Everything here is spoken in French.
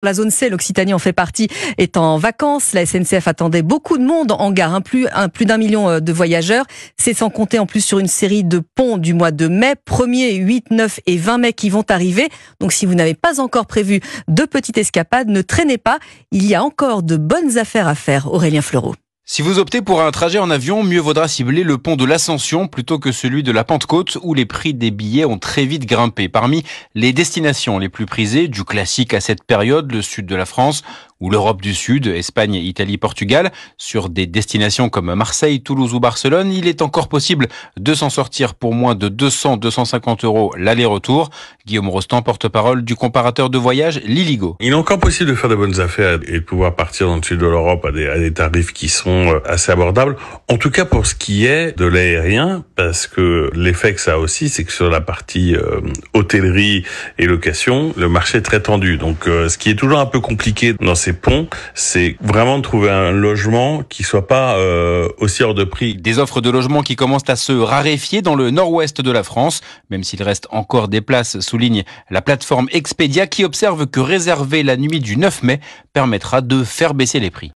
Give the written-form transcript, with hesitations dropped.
La zone C, l'Occitanie en fait partie, est en vacances. La SNCF attendait beaucoup de monde en gare, plus d'1 million de voyageurs. C'est sans compter en plus sur une série de ponts du mois de mai, 1er, 8, 9 et 20 mai qui vont arriver. Donc si vous n'avez pas encore prévu de petites escapades, ne traînez pas. Il y a encore de bonnes affaires à faire. Aurélien Fleureau. Si vous optez pour un trajet en avion, mieux vaudra cibler le pont de l'Ascension plutôt que celui de la Pentecôte où les prix des billets ont très vite grimpé. Parmi les destinations les plus prisées, du classique à cette période, le sud de la France ou l'Europe du Sud, Espagne, Italie, Portugal. Sur des destinations comme Marseille, Toulouse ou Barcelone, il est encore possible de s'en sortir pour moins de 200-250 € l'aller-retour. Guillaume Rostand, porte-parole du comparateur de voyage Liligo. Il est encore possible de faire de bonnes affaires et de pouvoir partir dans le sud de l'Europe à des tarifs qui sont assez abordables. En tout cas pour ce qui est de l'aérien, parce que l'effet que ça a aussi, c'est que sur la partie hôtellerie et location, le marché est très tendu. Donc ce qui est toujours un peu compliqué dans ces ponts, c'est vraiment de trouver un logement qui soit pas aussi hors de prix. Des offres de logement qui commencent à se raréfier dans le nord-ouest de la France, même s'il reste encore des places, souligne la plateforme Expedia qui observe que réserver la nuit du 9 mai permettra de faire baisser les prix.